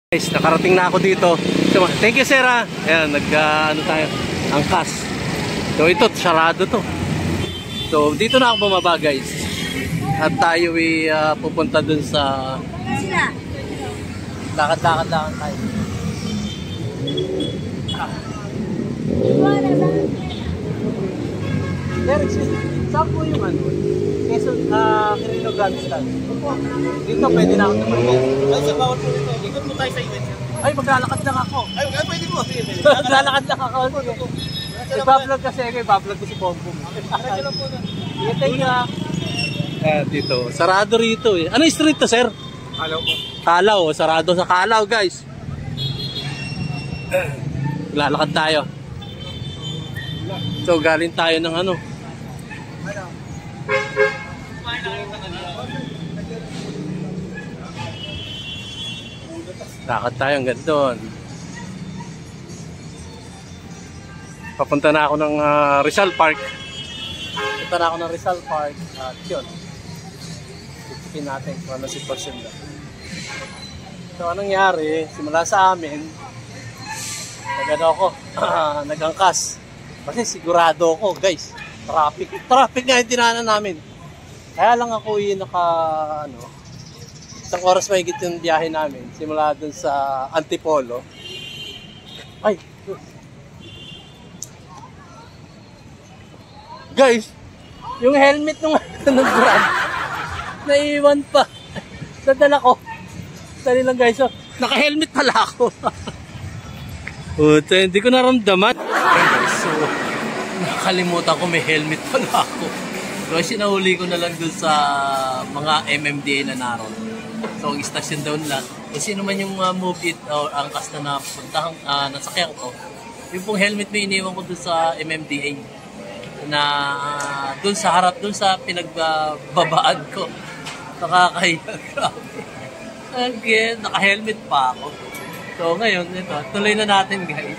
Guys, nakarating na ako dito. So, thank you, sir. Ayan, ano tayo, angkas. So ito, sarado to. So dito na ako bumaba, guys. At tayo pupunta dun sa lakad-lakad tayo. Sir, excuse me, saan po yung ano? Quezon, Quirino Grandstand. Dito pwede na ako naman. Ay, sa bawat po nito. Ikot mo tayo sa event. Ay, maglalakad lang ako. Ay, pwede po. Maglalakad lang ako. Iba-vlog kasi ako, iba-vlog ko si Bongbong. Thank you. Dito, sarado rito eh. Ano yung street to, sir? Kalaw po. Kalaw, sarado sa Kalaw, guys. Lalakad tayo. So, galing tayo ng ano. Lakad tayo hanggang doon. Papunta na ako ng Rizal Park. Papunta na ako ng Rizal Park. At yun, isipin natin kung ano sitwasyon na. So anong nangyari, simula sa amin, nagangkas. Kasi sigurado ako, guys, traffic nga yung dinanan namin. Kaya lang ako isang oras mahigit yung biyahe namin. Simula dun sa Antipolo. Ay! Guys! Yung helmet nung Grab, naiiwan pa. Nadala ko. Dali lang, guys. So, naka-helmet pala ako. Hindi ko naramdaman. So, nakalimutan ko may helmet pala ako. So, sinahuli ko na lang dun sa mga MMDA na naroon. So, ang istasyon doon lang. Kung sino man yung move it or angkas na napuntahang nasakyan ko, yung pong helmet may iniwan ko doon sa MMDA na doon sa harap, doon sa pinagbabaan ko. Nakakahiya, grabe. Again, naka-helmet pa ako. So, ngayon, ito, tuloy na natin, guys.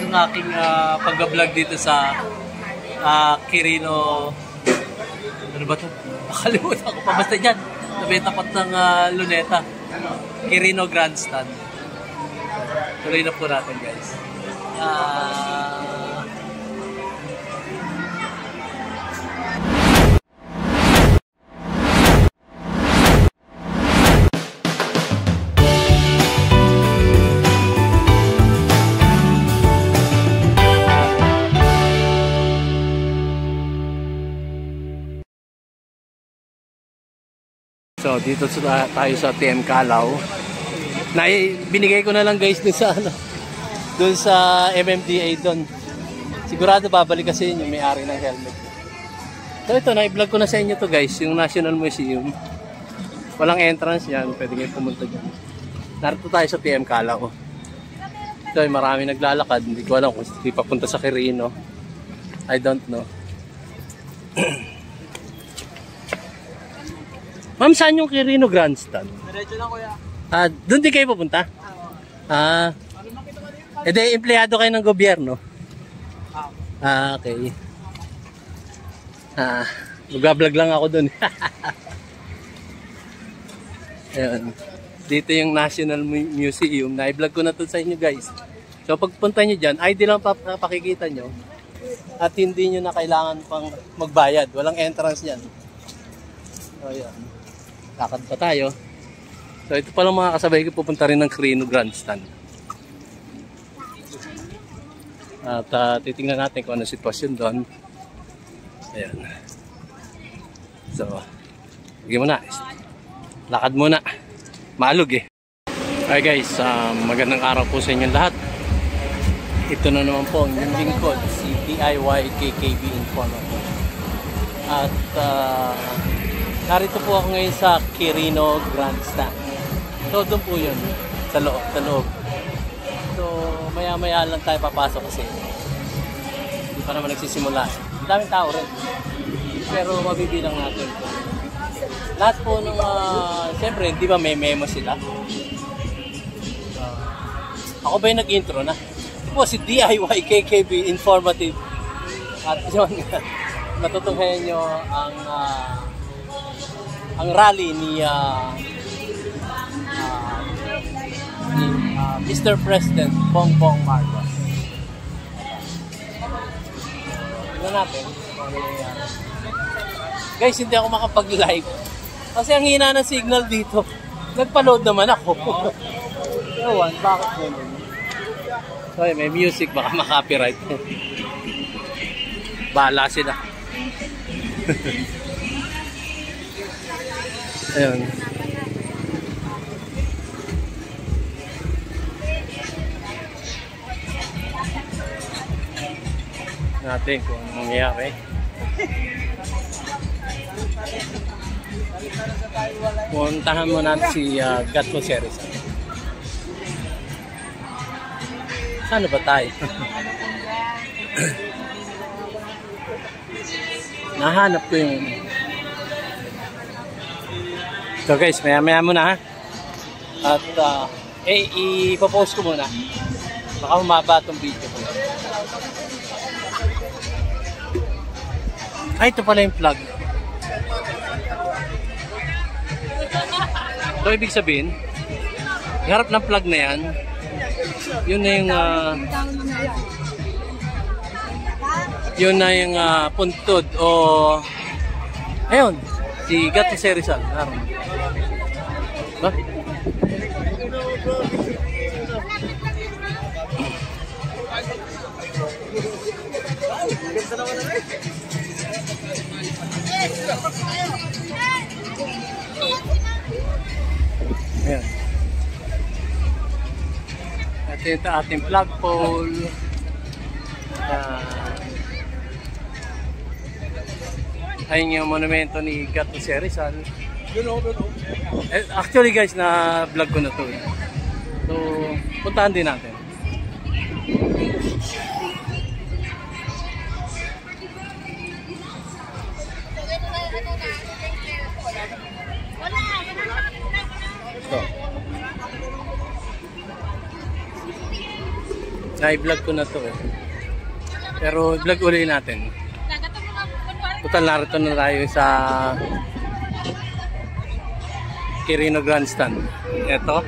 Yung aking pag-vlog dito sa Quirino. Ano ba ito? Nakalimutan ko pa. Basta dyan. Sabi tapat ng Luneta. Quirino Grandstand. Tuloy na po natin, guys. So dito tayo sa TM Kalaw. Binigay ko na lang, guys, dun sa MMDA doon. Sigurado babalik kasi yung may-ari ng helmet. So ito, na-vlog ko na sa inyo to, guys, yung National Museum. Walang entrance yan, pwede kayo pumunta dyan. Narito tayo sa TM Kalaw. So marami naglalakad, hindi ko alam kung hindi papunta sa Quirino. I don't know. Ma'am, saan yung Quirino Grandstand? Diretso lang, kuya. Doon din kayo pupunta? Edi, empleyado kayo ng gobyerno? Okay. Mag-vlog lang ako doon. Ayun. Dito yung National Museum. Na-vlog ko na to sa inyo, guys. So, pagpunta nyo dyan, ID lang pakikita nyo. At hindi nyo na kailangan pang magbayad. Walang entrance yan. So, ayan. Lakad pa tayo. So ito palang mga kasabay ko, pupunta rin ng Quirino Grandstand. At titingnan natin kung ano sitwasyon doon. Ayan. So, bigyan muna. Lakad muna. Maalog eh. Hi guys, magandang araw po sa inyong lahat. Ito na naman po ang yung lingkod, si DIY KKB Informative. At narito po ako ngayon sa Quirino Grandstand. So doon po yun, sa loob. So maya-maya lang tayo papasok kasi hindi pa naman nagsisimula. Ang daming tao rin. Pero mabibilang natin. Lahat po ng siyempre, di ba may memo sila? Ako ba yung nag-intro na? Ito po si DIY KKB Informative. At yun, matutunghayan nyo ang rally ni ni Mr. President Bongbong Marcos. Tignan natin kung ano nangyayari. Guys, hindi ako makapag-live kasi ang hina ng signal dito. Nagpa-load naman ako. Ewan, bakit ganyan? So, may music, baka makapiright. Bahala sila. Ayun. Natin kung ano mangyayari. Puntahan mo natin si Gatto Cerizal. Saan ba tayo? Nahanap ko yung... So guys, maya muna ha. At ipopost ko muna. Baka humaba itong video ko. Ay, ito pala yung plug. So, ibig sabihin, yung harap ng plug na yan, yun na yung puntod o ayun, si Gatto Cerizal. Ba? Ayan. At ito ating flagpole. Ayun yung monumento ni Gatto Cerizal. Actually guys, na vlog ko na to. So, puntahan din natin. So, na-vlog ko na to. Pero vlog ulit natin. Total, narito na tayo sa Quirino Grandstand. Ito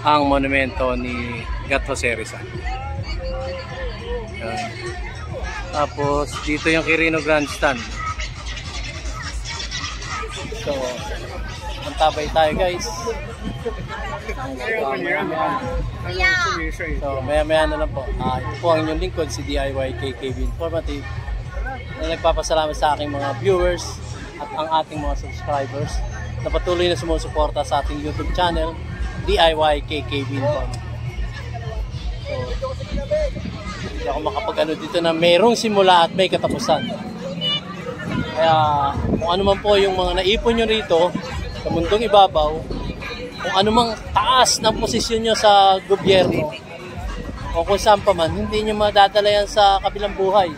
ang monumento ni Gatto Cerizal. Tapos dito yung Quirino Grandstand. So, mantabay tayo guys. So, maya na lang po. Ito po ang inyong lingkod, si DIY KKB Informative, na nagpapasalamat sa aking mga viewers at ang ating mga subscribers na patuloy na sumusuporta sa ating YouTube channel, DIY KKB Informative. So, hindi ako makapag-ano dito na mayroong simula at may katapusan. Kaya kung ano man po yung mga naipon nyo rito sa mundong ibabaw, kung ano mang taas ng posisyon nyo sa gobyerno o kung saan pa man, hindi nyo madadala yan sa kabilang buhay.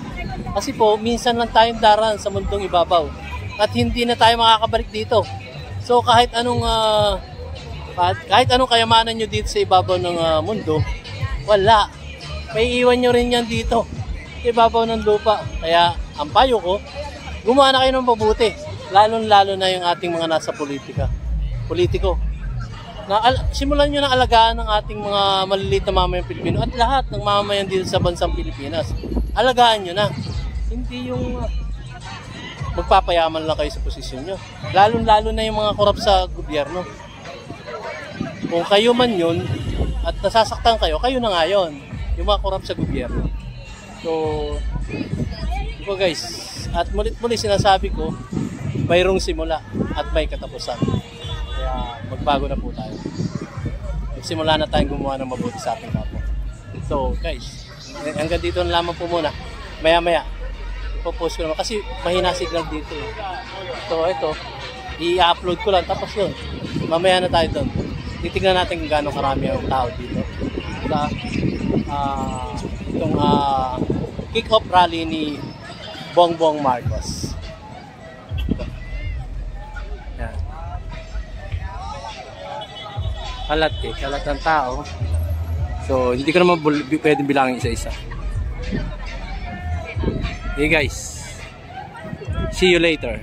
Kasi po, minsan lang tayong daran sa mundong ibabaw at hindi na tayo makakabalik dito. So kahit anong kayamanan nyo dito sa ibabaw ng mundo, wala. May iwan nyo rin yan dito sa ibabaw ng lupa. Kaya ang payo ko, gumawa na kayo ng mabuti. Lalo na yung ating mga nasa politiko. Simulan nyo na alagaan ng ating mga maliliit na mamamayang Pilipino at lahat ng mamamayan dito sa bansang Pilipinas. Alagaan nyo na. Hindi yung magpapayaman lang kayo sa posisyon nyo. Lalo na yung mga korap sa gobyerno. Kung kayo man yun at nasasaktan kayo, kayo na nga yun. Yung mga korap sa gobyerno. So, ito guys, at mulit-muli sinasabi ko, mayroong simula at may katapusan. Kaya magbago na po tayo. Magsimula na tayong gumawa ng mabuti sa ating kapwa. So guys, hanggang dito na lamang po muna. Maya-maya, ipopost ko naman kasi mahina signal dito. So ito, i-upload ko lang tapos yun. Mamaya na tayo doon. Titignan natin kung gaano karami ang tao dito. Sa itong kick-off rally ni Bongbong Marcos. Yan. Kalat ng tao. So, hindi ko naman pwedeng bilangin isa-isa. Hey guys, see you later.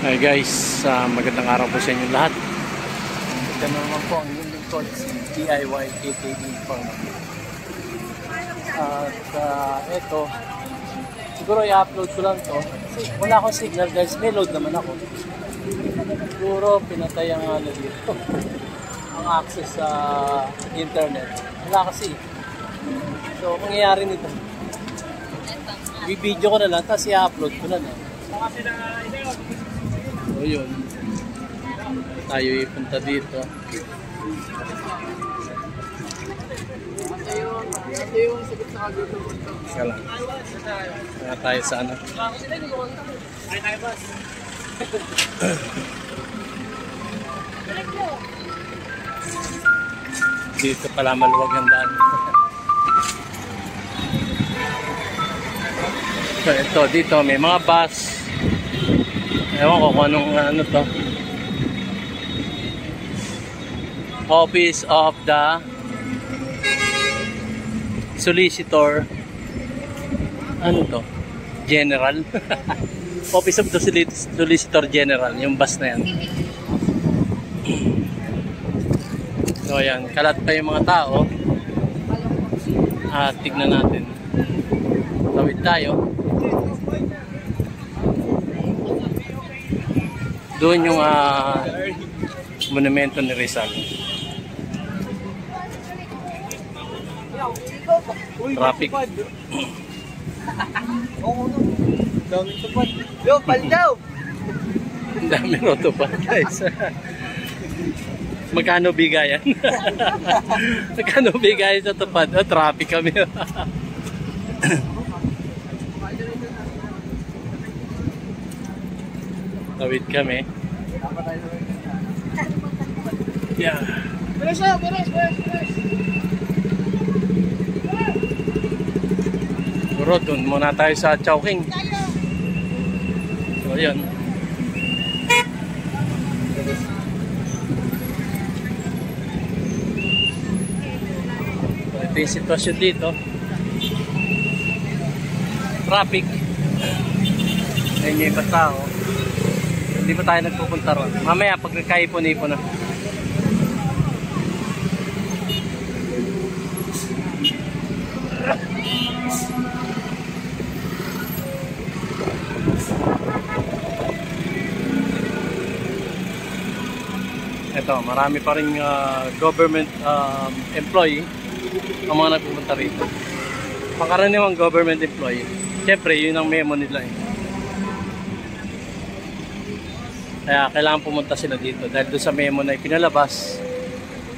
Hi guys, magandang araw po sa inyo lahat. Ito naman po ang ko si DIY KKB Informative. At ito, siguro i-upload ko lang to kasi wala akong signal guys, may load naman ako. Siguro pinatay ang ano dito, ang access sa internet. Wala kasi. So, mangyayari nito, i-video ko na lang, tapos i-upload ko na lang. So, yun. Tayo ipunta dito. Ito yung sagot sa kagito. Isa lang. Nga tayo sa ano. Ay, tayo boss. Dito pala maluwag ang daan. So ito, dito may mga bus. Ewan ko kung anong ano to. Office of the Solicitor. Ano to? General. Office of the Solicitor General. Yung bus na yan. So yan, kalat pa yung mga tao. Tignan natin. Tawid tayo. Doon yung monumento ni Rizal. Traffic. Dami tupad. Yo, paldaw! Ang dami rotopad guys. Magkano bigayan? Magkano bigayan sa tupad? Oh, traffic kami. Tawid kami. Yeah. Bilis na, bilis. Siguro doon muna tayo sa Chowking. So yun. So, ito yung sitwasyon dito. Traffic. Ayun yung ibang tao. Hindi pa tayo nagpupunta ron. Mamaya pag nagkaipon-ipon na. Ito, marami pa rin government employee ang mga nagpupunta rito. Pangkaraniwang government employee. Siyempre, yun ang memo nila eh. Kaya kailangan pumunta sila dito dahil doon sa memo na ipinalabas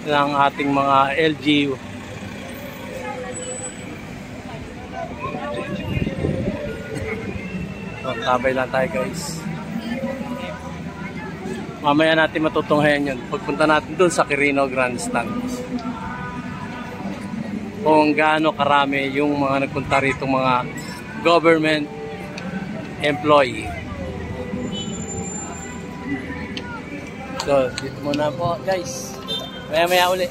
ng ating mga LGU. So, tabay lang tayo guys. Mamaya natin matutunghayan yun. Pagpunta natin doon sa Quirino Grandstand. Kung gaano karami yung mga nagpunta rito mga government employee. So, dito muna po guys. Maya uli.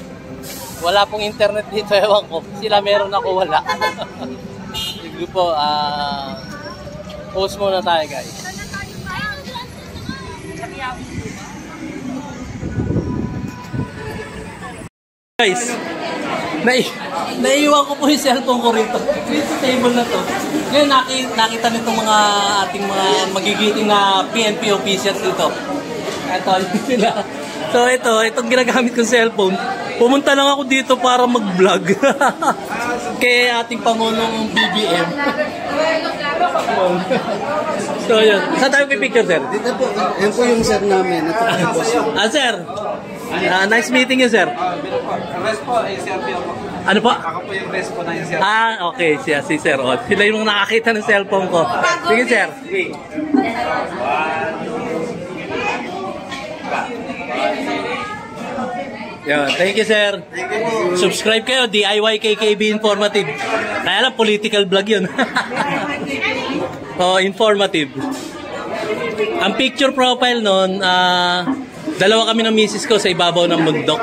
Wala pong internet dito, ewan ko. Sila meron, ako wala. Sige po, post muna tayo guys. Guys, naiiwan ko po yung cellphone ko rito. Dito table na to. Ngayon nakita nitong mga ating mga magigiting na PNP officials dito. Ito, yun sila. So itong ginagamit kong cellphone. Pumunta lang ako dito para mag-vlog. Kay ating Pangulong BBM. So yun. Saan tayo pipicture, sir? Dito po. Yan po yung sir namin. Ito po yung boss. Sir. Nice meeting you, sir. Rest po, ay selfie ako. Ano po? Ako po yung rest po na yung selfie. Okay. Si sir. Oh. Sila yung nakakita ng cellphone ko. Sige, sir. Yan. Thank you, sir. Subscribe kayo, DIY KKB Informative. Kaya lang, political vlog yun. Informative. Ang picture profile nun, dalawa kami ng misis ko sa ibabaw ng bundok.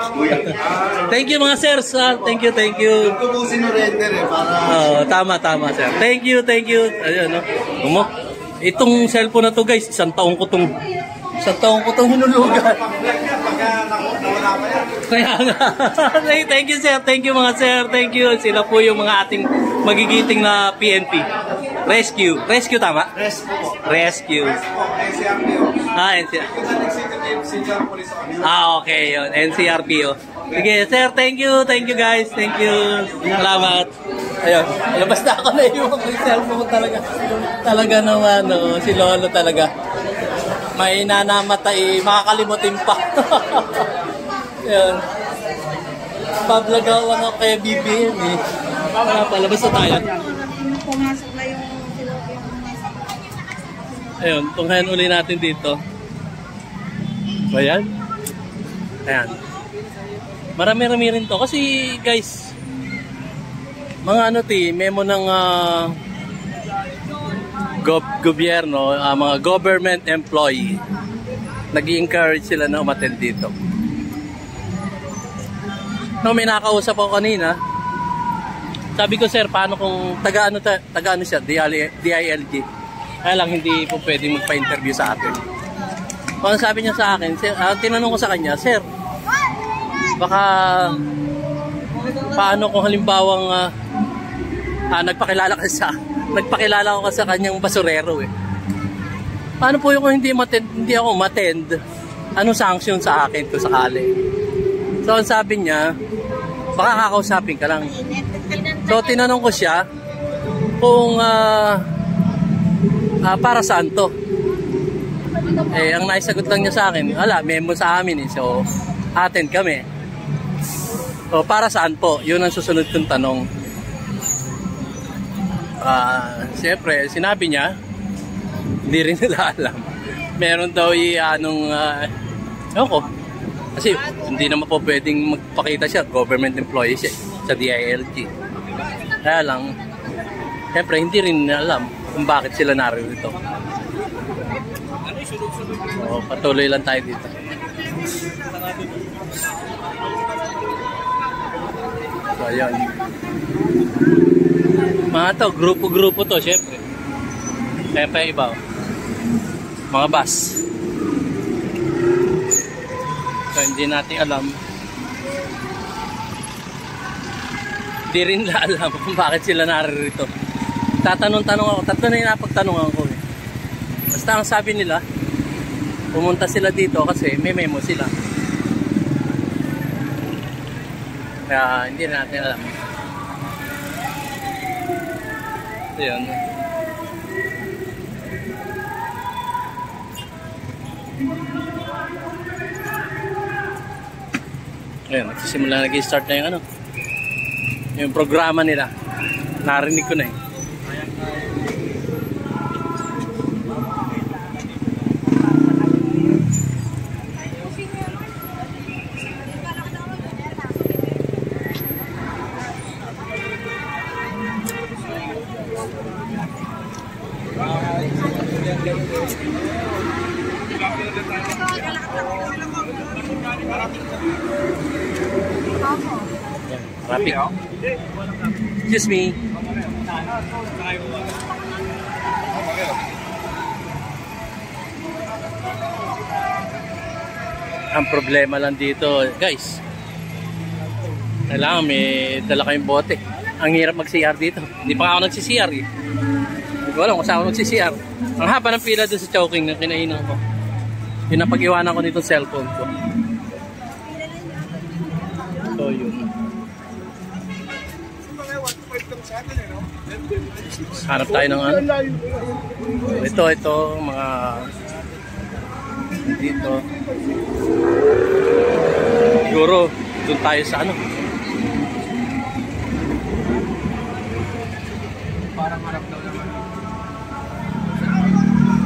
Thank you mga sirs. Thank you. Ito po sinurrender para... Tama sir. Thank you. Ayun, no? Itong cellphone na to guys, isang taong ko tong hinulugan. Kaya nga. Thank you sir, thank you mga sir, thank you. Sila po yung mga ating magigiting na PNP. Rescue. Rescue tama? Rescue. Okay yun. NCRPO. Sige sir, thank you guys, thank you. Salamat. Ayun, labas na ako na yung cellphone talaga. Talaga naman, no, si Lolo talaga. May nanamatay, makakalimutin pa. Ayun. Pablagawan ako kay BBM eh. Palabas na tayo. Pumasok na yung Ayun, tunghayan uli natin dito. Ayan. Ayan. Marami-rami rin to. Kasi guys, mga memo ng gobyerno, mga government employee, nag-i-encourage sila na umattend dito. No, may nakausap ako kanina. Sabi ko, sir, paano kung taga-ano siya, DILG. Kaya lang hindi po pwedeng magpa-interview sa atin. Kung sabi niya sa akin, sir, tinanong ko sa kanya, sir, baka paano kung halimbawang nagpakilala ko sa kanyang basurero eh. Paano po yung kung hindi ako umattend, anong sanction sa akin kung sakali? So ang sabi niya, baka kakausapin ka lang. So tinanong ko siya kung para saan to. Eh ang naisagot lang niya sa akin, wala, memo sa amin eh. So attend kami. So para saan po? Yun ang susunod kong tanong. Siyempre, sinabi niya, hindi rin nila alam. Meron daw ko. Kasi hindi naman po pwedeng magpakita siya, government employee siya sa DILG. Kaya lang, siyempre hindi rin alam kung bakit sila narito. So, patuloy lang tayo dito. So, ayan. Mga to, grupo-grupo to, syempre. Siyempre iba. Mga bus. So, hindi natin alam. Hindi rin nila alam kung bakit sila naririto. Tatanong-tanong ako. Tatlo na yung napagtanungan ko eh. Basta ang sabi nila, pumunta sila dito kasi may memo sila. Kaya hindi na natin alam. Ayan. Ayan, nagsisimula nag-i-start na yung programa nila. Narinig ko na eh. Traffic. Excuse me. Ang problema lang dito, guys. Kailangan may dala kayong bote. Ang hirap mag-CR dito. Hindi pa ako nagsi-CR eh. Hindi ko alam kung saan ako nagsi-CR. Ang haba ng pila doon sa Chowking na kinainan ko. Yun ang pag-iwanan ko nitong cellphone ko. So yun. Hanap tayo ng ano. Ito mga dito. Siguro doon tayo sa ano. Parang harap daw naman.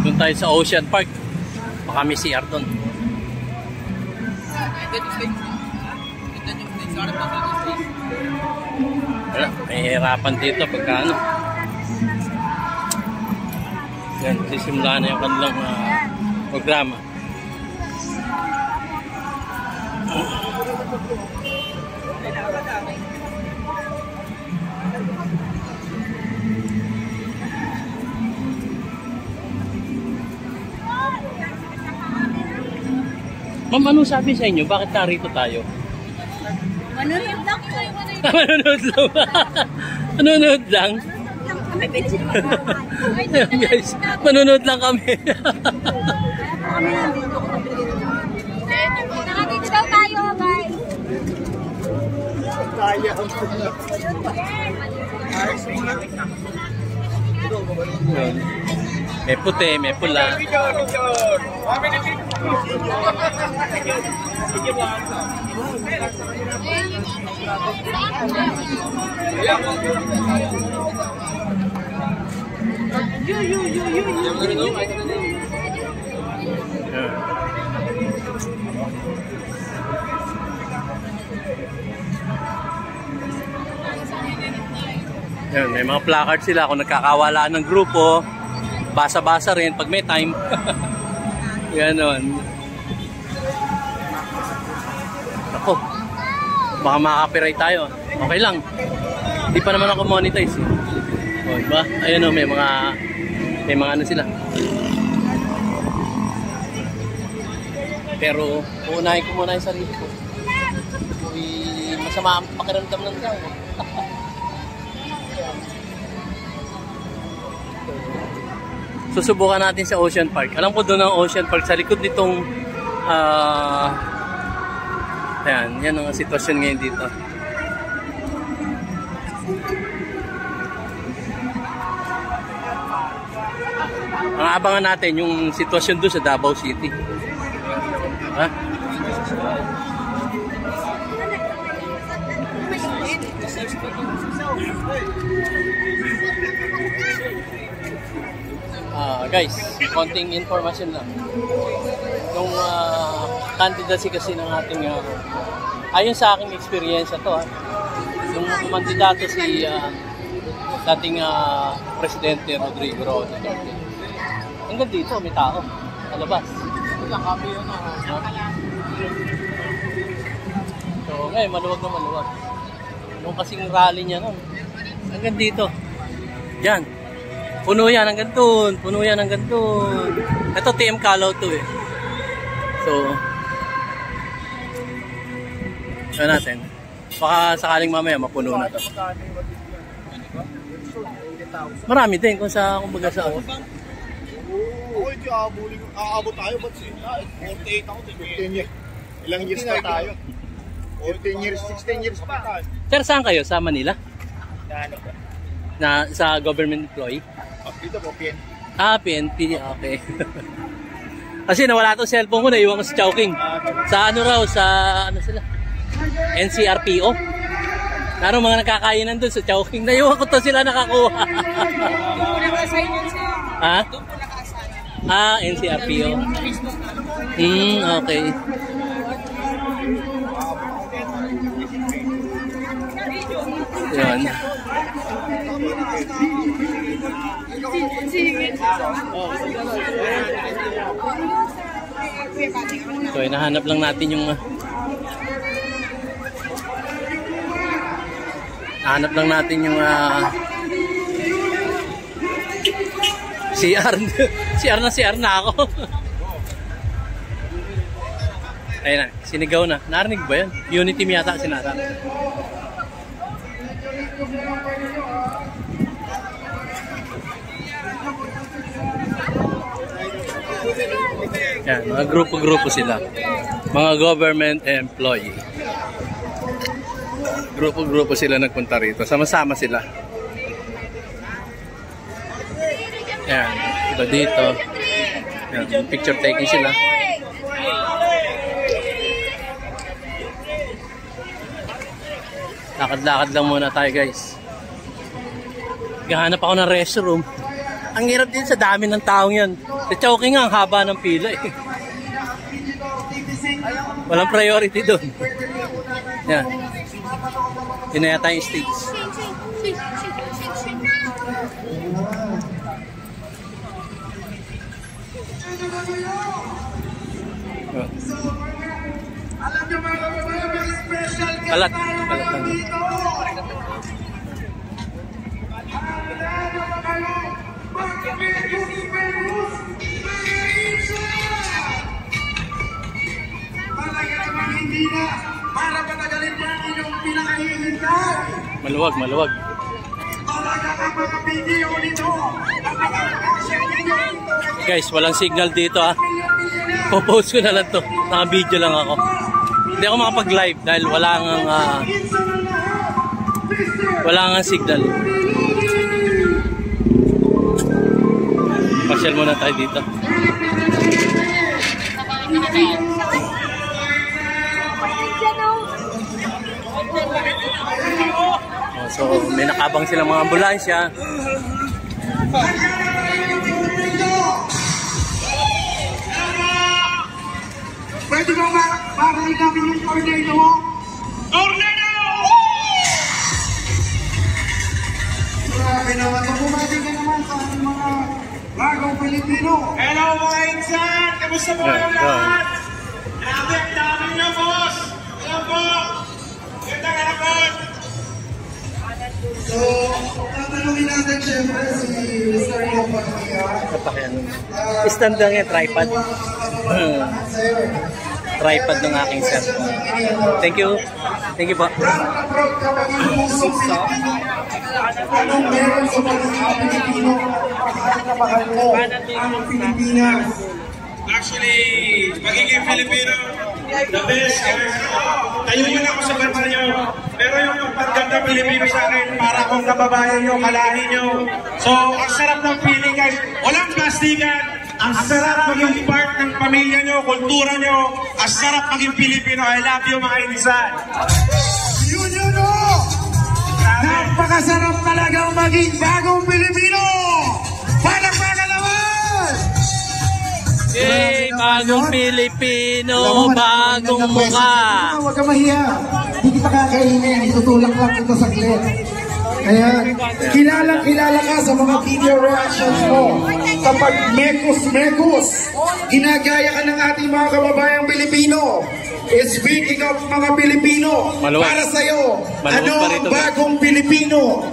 Doon tayo sa Ocean Park. Baka may CR doon. Wala, may hirapan dito pagka ano. Yan, sisimula na yung kanilang programa. Ma'am, ano sabi sa inyo? Bakit narito tayo? Manunod lang po. Manunod lang. Manunod lang. Kami pinsin mo. Ayan, guys, manunod lang kami. Kami lang dito. Nakatito daw tayo, guys. Kaya. Yun. May puti, may pula. Yan, may mga placard sila kung nagkakawalaan ng grupo. Basa-basa rin pag may time. Ganon. Ako, baka makaka-copyright tayo. Okay lang. Hindi pa naman ako monetize. O, diba? Ayun o, may mga ano sila. Pero, uunahin ko muna yung sarili ko. Masama ang pakiramdam ng tao. Susubukan natin sa Ocean Park. Alam ko doon ang Ocean Park sa likod nitong ayan, yan ang sitwasyon ngayon dito. Ang abangan natin yung sitwasyon doon sa Davao City. Ha? Guys, konting information lang. Yung candidacy kasi ng ating ayon sa aking experience to, yung kandidato si dating Presidente Rodrigo Roa Duterte. Hanggang dito may tao sa labas. So ngayon maluwag na maluwag. Nung kasing rally niya nun, hanggang dito. Diyan. Puno yan hanggang doon. Puno yan hanggang doon. Ito TM Calaw to eh. So, ano natin? Baka sakaling mamaya mapuno na to. Marami din kung sa kumbaga sa ako. Oo, hindi aabot tayo. Ba't 48 ako? 15 years. Ilang years na tayo? 15 years, 16 years pa. Sir, saan kayo? Sa Manila? Na sa government employee? Dito po, PNP. PNP. Okay. Kasi nawala to cellphone ko, naiwan ko sa Chowking. Sa ano raw, sa ano sila? NCRPO. Naroon mga nakakainan doon sa Chowking. Naiwan ko to sila nakakuha. Ha? NCRPO. Okay. Yan. So, hinahanap lang natin yung CR na ako. Ayun na, sinigaw na. Narinig ba yan? Unity yata sinara. Yan, mga grupo-grupo sila. Mga government employee. Grupo-grupo sila nagpunta rito. Sama-sama sila. Yan, iba dito. Yan, picture taking sila. Lakad-lakad lang muna tayo, guys. Gahanap ako ng restroom. Ang hirap din sa dami ng taong yan. Sa Chowking nga, ang haba ng pila eh. Walang priority doon. Yan. Yun na yata yung stage. Alat. Talaga namang hindi na para patagalin Maluwag, maluwag. Guys, walang signal dito ha. Popost ko na lang to. Naka-video lang ako. Hindi ako makapag-live dahil wala nga signal. Pasyal muna tayo dito. So, may nakabang silang mga ambulansya. Pwede ba makakali kami yung tornado mo? Tornado! Grabe naman. Bumati ka naman sa ating mga bagong Pilipino. Hello mga insan! Kamusta po yung lahat? Grabe, ang dami na boss! Alam po! Ganda ka na po! So, tatanungin natin siyempre si Mr. Kapakyan. Stand lang yan, tripod. Tripod ng aking cellphone. Thank you. Thank you po. Anong meron sa mga Pilipino? Napakahal mo ang Pilipinas. Actually, magiging Filipino, the best. Tayo yun ako sa bansa nyo. Pero yung pagganda Pilipino sa akin, para akong kababayan nyo, kalahin nyo. So, ang sarap ng feeling guys. Walang plastikan. Ang sarap maging part ng pamilya nyo, kultura nyo. Ang sarap maging Pilipino. I love you mga insan. Yun o! Napakasarap talagang maging bagong Pilipino! Palakpakan naman! Hey, bagong Pilipino, bagong mukha. Huwag ka mahiya. Hindi kita kakainin. Itutulak lang ito saglit. Ayan. Kilala ka sa mga video reactions mo. Kapag mekos-mekos, ginagaya ka ng ating mga kababayang Pilipino. Speaking of mga Pilipino, Maluwag. para sa'yo, Maluwag ano pa ang rito, bagong Pilipino?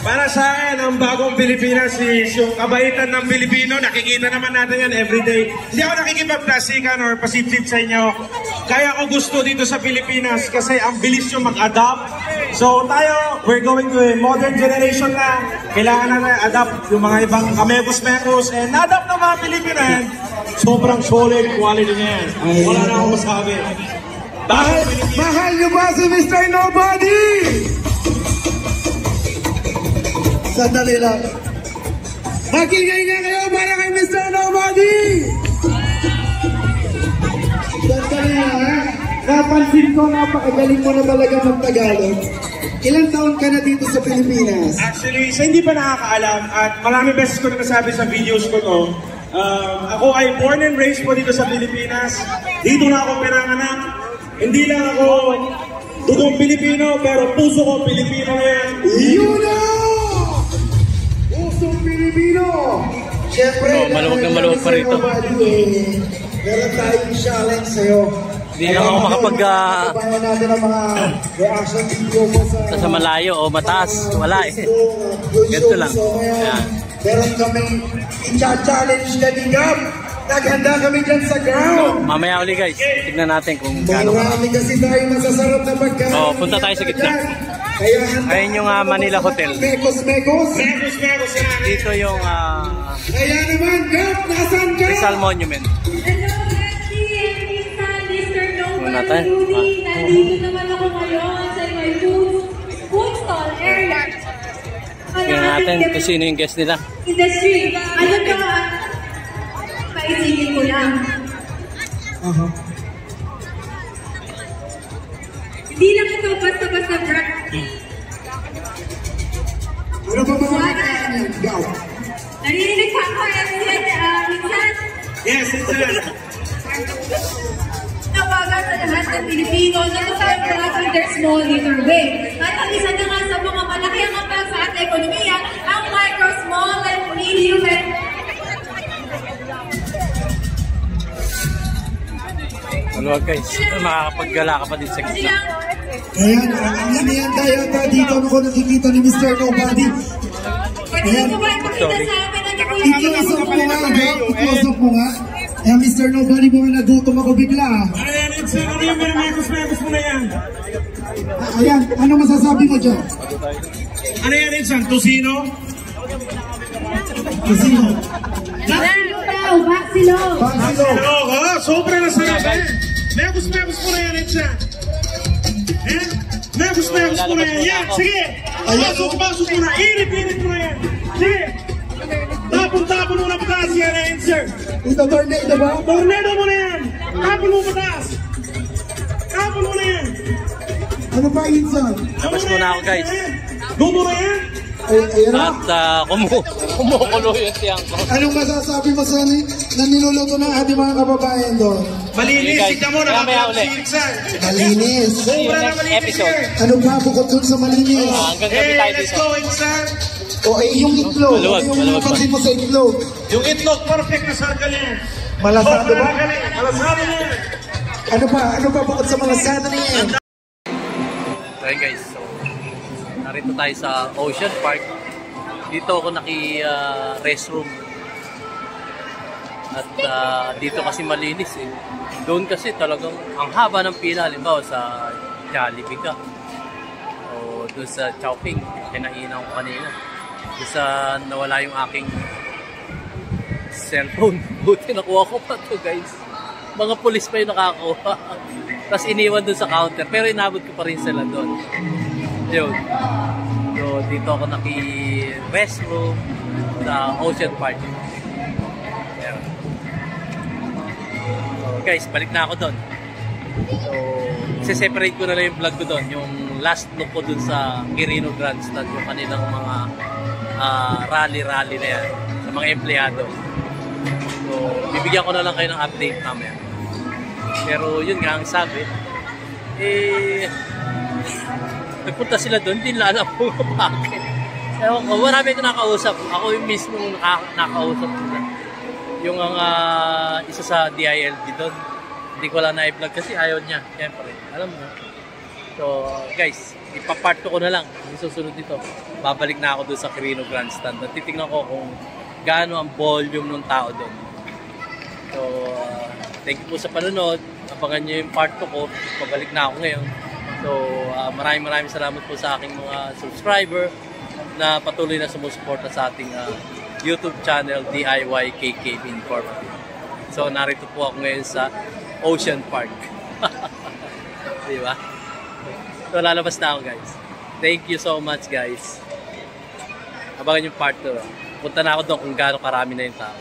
Para sa akin, ang bagong Pilipinas is yung kabaitan ng Pilipino. Nakikita naman natin yan everyday. Hindi ako nakikipagplasikan or pasip-sip sa inyo. Kaya ako gusto dito sa Pilipinas kasi ang bilis yung mag-adapt. So tayo, we're going to a modern generation na. Kailangan na adapt yung mga ibang kamekos-mekos and adapt ng mga Pilipino yan. Sobrang solid quality niya yan. Wala na akong masabi. Mahal nyo ba si Mr. Nobody? Sandali lang. Magingay nga kayo para kay Mr. Nobody! Sandali lang ha. Napansin ko, napakagaling mo na talaga mag-Tagalog. Ilang taon ka na dito sa Pilipinas? Actually, sa hindi pa nakakaalam at marami beses ko na nasabi sa videos ko to, ako ay born and raised po dito sa Pilipinas. Dito na ako pinanganak. Hindi lang ako dugong Pilipino, pero puso ko Pilipino yan. Yun na! Pusong Pilipino! Siyempre, Maluwag na maluwag pa rito. Meron tayong challenge sa'yo. Hindi lang ako makapag Abangan natin ang mga reaction video mo sa malayo o mataas. Wala eh. Ganito lang. Ayan. Meron kaming i-challenge na ni Gab. Naghanda kami dyan sa ground. Mamaya uli guys, tignan natin kung gaano. Marami kasi tayo masasarap na pagkain. Oh, punta tayo sa gitna. Kaya handa Ayun yung Manila Hotel. Mekos-mekos. Dito yung Kaya naman, Gab, nasan ka? Rizal Monument. Hello, Betsy! Mr. Ano Nobody natin? Rudy. Nandito naman ako ngayon sa my food stall area. Tignan natin kung sino yung guest nila. Industry. Ano ba? Paisipin ko lang. Hindi lang ito basta-basta brand. Ano ba mga kailangan yan, Gab? Narinig ka ako, minsan. Yes, it's Nawagan sa lahat ng Pilipino na tayo promoting their small little way. At ang isa na nga sa mga malaki ang ambag sa ating ekonomiya, ang micro, small, and medium. Maluwag guys, makakapaggala ka pa din sa gitna. Ayan, ang inihanda yata dito ako nakikita ni Mr. Nobody. Ayan. Ito ba ipakita sa amin ang Ikiusap mo nga, Gab. Ikiusap mo nga. Ayan, Mr. Nobody, mga nagutom ako bigla. Ayan, Edson, ano yung minamekos-mekos mo na yan? Ayan, ano masasabi mo dyan? Ano yan, Edson? Tosino? Casino. Baxilo daw, Baxilo. Baxilo. Sobra na sarap eh. Mekos-mekos mo na yan, Edson. Eh? Mekos-mekos mo na yan. Yan, sige. Pasok mo na. Irit mo na yan. Sige. Tapon mo na pataas yan, Edson. Ito tornado ba? Tornado mo na yan. Tapon mo pataas. Tapon mo na yan. Ano pa, Insan? Labas muna ako, guys. Gumo na yan. Ayan na. At kumukulo yung tiyang ko. Anong masasabi mo sa na niluluto ng ating mga kababayan doon? Malinis. Guys, Tignan mo na. mamaya ulit. Malinis. Sobra na malinis episode. sir. Ano pa bukod dun sa malinis? Hanggang gabi tayo Let's dito. go, Insan. O yung itlog. Maluwag, Ano yung maluwag pa. napansin mo sa itlog? Yung itlog, perfect na circle yan. Malasado ba? Malasado yan. Ano pa bukod sa malasado na yan? So yun guys, so, narito tayo sa Ocean Park. Dito ako restroom. At dito kasi malinis eh. Doon kasi talagang ang haba ng pila, halimbawa sa Jollibee ka. O doon sa Chowking, kinainan ko kanina. Doon sa nawala yung aking cellphone. Buti nakuha ko pa to guys. Mga pulis pa yung nakakuha. Tapos iniwan doon sa counter. Pero inabot ko pa rin sila doon. Yun. So dito ako restroom sa Ocean Park. Ayan. So guys, balik na ako doon. So separate ko na lang yung vlog ko doon. Yung last look ko doon sa Quirino Grandstand. Yung kanilang mga rally-rally na yan. Sa mga empleyado. So bibigyan ko na lang kayo ng update mamaya. Pero yun nga ang sabi, nagpunta sila doon, hindi nila alam kung bakit. Ewan ko, marami ko nakausap. Ako yung mismo nakausap nila. Yung isa sa DILG doon, hindi ko lang na-vlog kasi ayaw niya. Siyempre, alam mo na. So, guys, ipapart ko na lang. Yung susunod dito, babalik na ako doon sa Quirino Grandstand. At titignan ko kung gaano ang volume ng tao doon. So, thank you po sa panonood. Abangan nyo yung part 2 ko. Pabalik na ako ngayon. So, maraming salamat po sa aking mga subscriber na patuloy na sumusuporta sa ating YouTube channel, DIY KKB Informative. So, narito po ako ngayon sa Ocean Park. Diba? So, lalabas na ako guys. Thank you so much guys. Abangan yung part 2. Punta na ako doon kung gaano karami na yung tao.